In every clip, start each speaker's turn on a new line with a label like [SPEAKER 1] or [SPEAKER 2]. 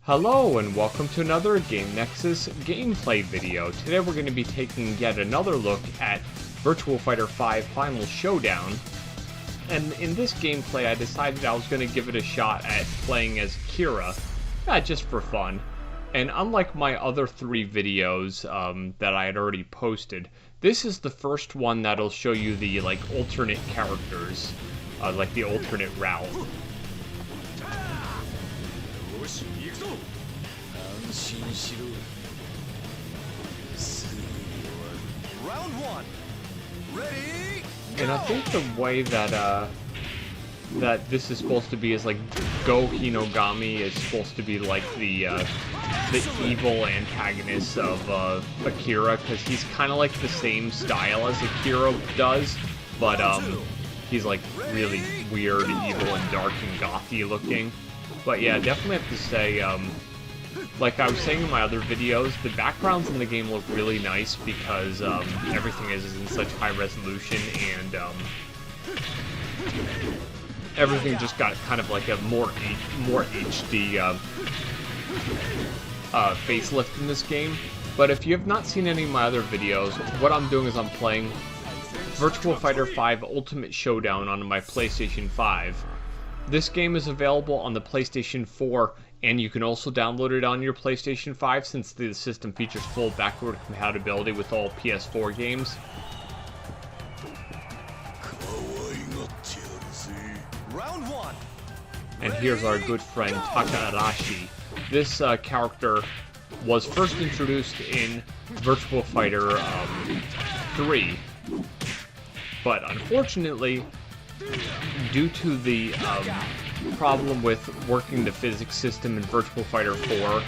[SPEAKER 1] Hello and welcome to another Game Nexus gameplay video. Today we're going to be taking yet another look at Virtua Fighter 5 Final Showdown. And in this gameplay I decided I was going to give it a shot at playing as Akira, just for fun. And unlike my other three videos that I had already posted, this is the first one that'll show you the alternate characters, like the alternate route.
[SPEAKER 2] Round one. Ready?
[SPEAKER 1] And I think the way that that this is supposed to be is like Go Hinogami is supposed to be like the evil antagonist of Akira, because he's kind of like the same style as Akira does, but he's like really weird, evil, and dark and gothy looking. But yeah, definitely have to say, like I was saying in my other videos, the backgrounds in the game look really nice because everything is in such high resolution, and everything just got kind of like a more HD facelift in this game. But if you have not seen any of my other videos, what I'm doing is I'm playing Virtua Fighter 5 Ultimate Showdown on my PlayStation 5. This game is available on the PlayStation 4, and you can also download it on your PlayStation 5 since the system features full backward compatibility with all PS4 games.
[SPEAKER 2] Round one.
[SPEAKER 1] And here's our good friend Takahashi. This character was first introduced in Virtua Fighter 3, but unfortunately, due to the problem with working the physics system in Virtua Fighter 4,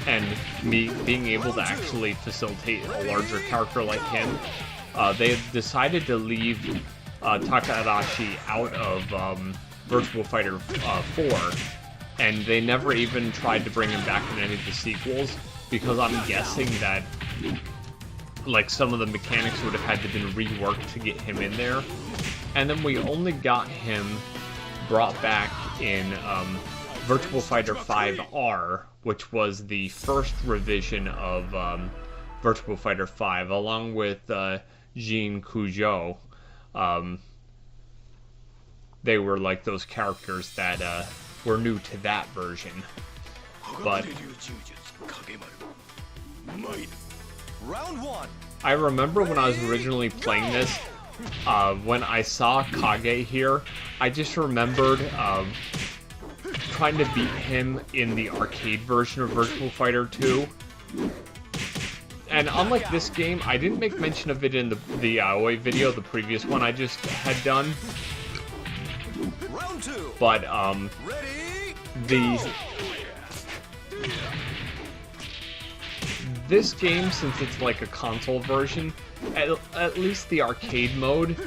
[SPEAKER 1] and me being able to actually facilitate a larger character like him, they decided to leave Takahashi out of Virtua Fighter 4, and they never even tried to bring him back in any of the sequels, because I'm guessing that like some of the mechanics would have had to been reworked to get him in there. And then we only got him brought back in Virtua Fighter 5R, which was the first revision of Virtua Fighter 5, along with Jin Kujo. They were like those characters that were new to that version. But
[SPEAKER 2] Round one.
[SPEAKER 1] I remember when I was originally playing this, when I saw Kage here, I just remembered trying to beat him in the arcade version of Virtua Fighter 2. And unlike this game, I didn't make mention of it in the Aoi video, the previous one I just had done.
[SPEAKER 2] Round two.
[SPEAKER 1] But
[SPEAKER 2] Ready?
[SPEAKER 1] this game, since it's like a console version, at least the arcade mode,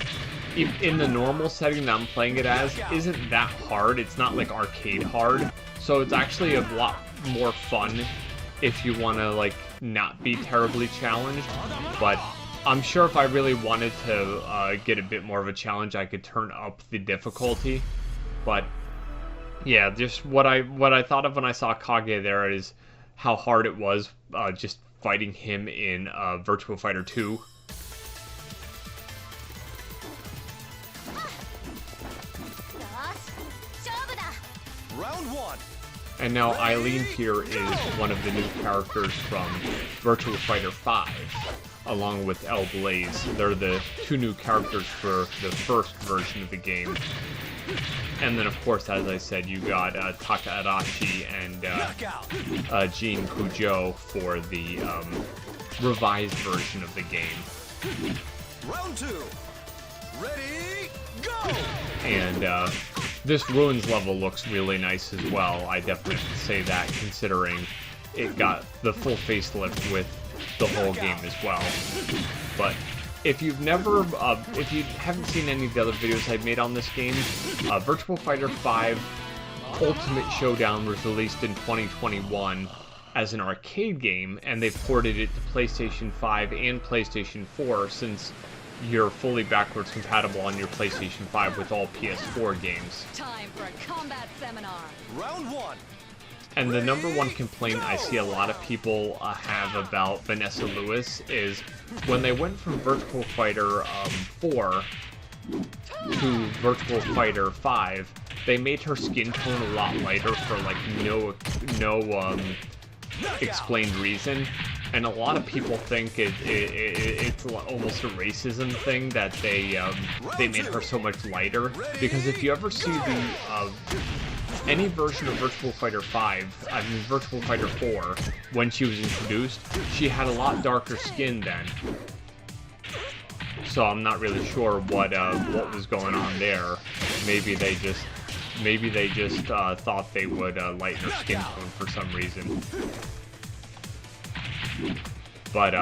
[SPEAKER 1] in the normal setting that I'm playing it as, isn't that hard. It's not like arcade hard, so it's actually a lot more fun if you want to like not be terribly challenged. But I'm sure if I really wanted to get a bit more of a challenge, I could turn up the difficulty. But yeah, just what I thought of when I saw Kage there is how hard it was just fighting him in Virtua Fighter 2.
[SPEAKER 2] Round one.
[SPEAKER 1] And now Eileen here is one of the new characters from Virtua Fighter 5, along with El Blaze. They're the two new characters for the first version of the game. And then, of course, as I said, you got Takahashi and Jin Kujo for the revised version of the game.
[SPEAKER 2] Round two. Ready? Go!
[SPEAKER 1] And this Ruins level looks really nice as well. I definitely have to say that, considering it got the full facelift with the whole game as well. But if you've never, if you haven't seen any of the other videos I've made on this game, Virtua Fighter 5 Ultimate Showdown was released in 2021 as an arcade game, and they've ported it to PlayStation 5 and PlayStation 4 since you're fully backwards compatible on your PlayStation 5 with all PS4 games.
[SPEAKER 3] Time for a combat seminar.
[SPEAKER 2] Round one.
[SPEAKER 1] And the number one complaint I see a lot of people have about Vanessa Lewis is when they went from Virtua Fighter 4 to Virtua Fighter 5, they made her skin tone a lot lighter for like no explained reason. And a lot of people think it's almost a racism thing that they made her so much lighter. Because if you ever see the any version of Virtua Fighter 5, I mean Virtua Fighter 4, when she was introduced, she had a lot darker skin then. So I'm not really sure what was going on there. Maybe they just thought they would lighten her skin tone for some reason. But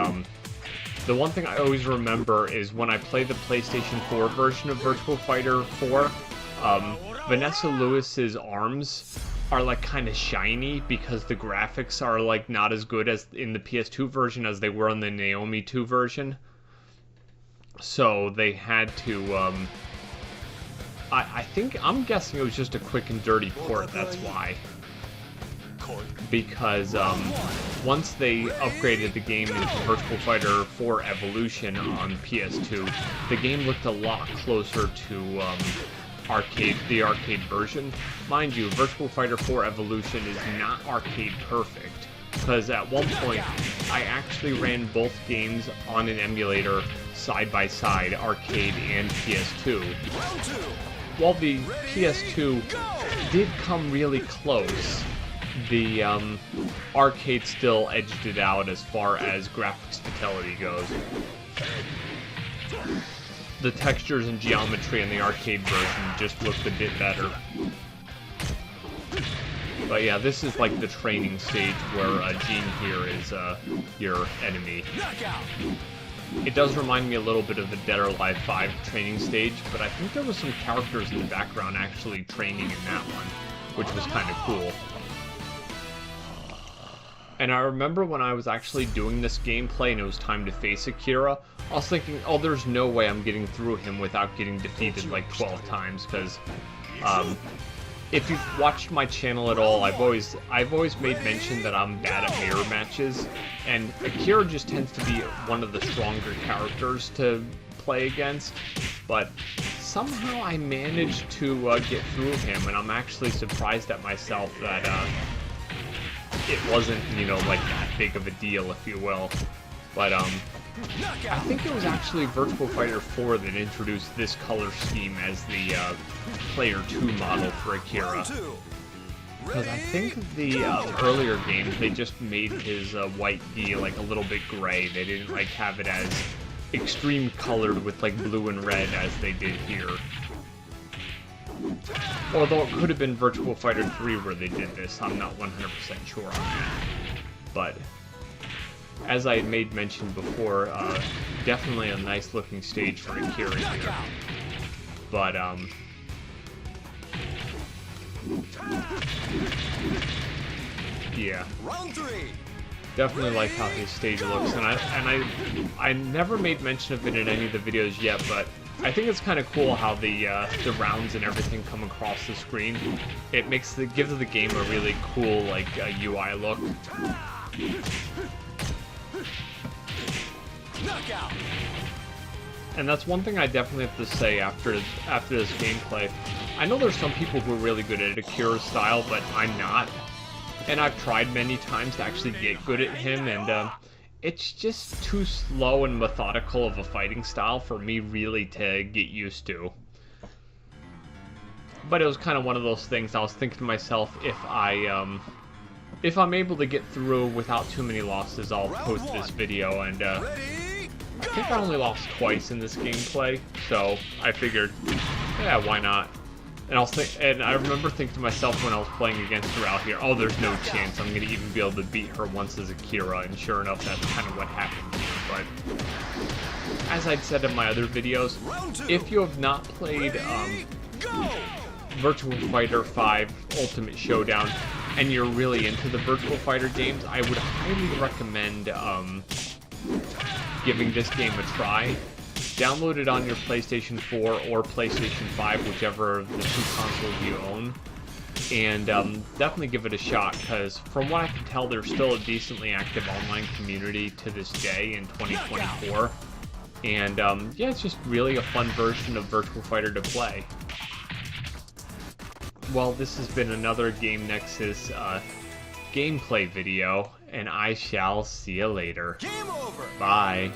[SPEAKER 1] the one thing I always remember is when I play the PlayStation 4 version of Virtua Fighter 4, Vanessa Lewis's arms are like kind of shiny because the graphics are like not as good as in the PS2 version as they were in the Naomi 2 version. So they had to, I'm guessing it was just a quick and dirty port, that's why. Because once they upgraded the game into Virtua Fighter 4 Evolution on PS2, the game looked a lot closer to the arcade version. Mind you, Virtua Fighter 4 Evolution is not arcade perfect, because at one point I actually ran both games on an emulator side by side, arcade and PS2. While the PS2 did come really close, the arcade still edged it out as far as graphics fidelity goes. The textures and geometry in the arcade version just looked a bit better. But yeah, this is like the training stage where Jean here is your enemy. It does remind me a little bit of the Dead or Alive 5 training stage, but I think there was some characters in the background actually training in that one, which was kind of cool. And I remember when I was actually doing this gameplay and it was time to face Akira, I was thinking, oh, there's no way I'm getting through him without getting defeated like 12 times, because if you've watched my channel at all, I've always made mention that I'm bad at mirror matches, and Akira just tends to be one of the stronger characters to play against, but somehow I managed to get through him, and I'm actually surprised at myself that it wasn't, you know, like that big of a deal, if you will. But I think it was actually Virtua Fighter 4 that introduced this color scheme as the Player 2 model for Akira. Because I think the earlier games, they just made his white D like a little bit gray. They didn't like have it as extreme colored with like blue and red as they did here. Although it could have been Virtua Fighter 3 where they did this, I'm not 100% sure on that. But as I had made mention before, definitely a nice looking stage for Akira here. But yeah, definitely like how his stage looks, and I never made mention of it in any of the videos yet, but I think it's kind of cool how the rounds and everything come across the screen. It gives the game a really cool like UI look. And that's one thing I definitely have to say after this gameplay. I know there's some people who are really good at Akira's style, but I'm not. And I've tried many times to actually get good at him, and it's just too slow and methodical of a fighting style for me really to get used to. But it was kind of one of those things I was thinking to myself, if I'm able to get through without too many losses, I'll post this video, and I think I only lost twice in this gameplay, so I figured, yeah, why not? And I remember thinking to myself when I was playing against her out here, oh, there's no chance I'm going to even be able to beat her once as Akira, and sure enough, that's kind of what happened here. But as I'd said in my other videos, if you have not played Virtua Fighter 5 Ultimate Showdown, and you're really into the Virtua Fighter games, I would highly recommend giving this game a try. Download it on your PlayStation 4 or PlayStation 5, whichever of the two consoles you own. and definitely give it a shot, because from what I can tell, there's still a decently active online community to this day in 2024. And yeah, it's just really a fun version of Virtua Fighter to play. Well, this has been another Game Nexus gameplay video, and I shall see you later.
[SPEAKER 2] Game over.
[SPEAKER 1] Bye.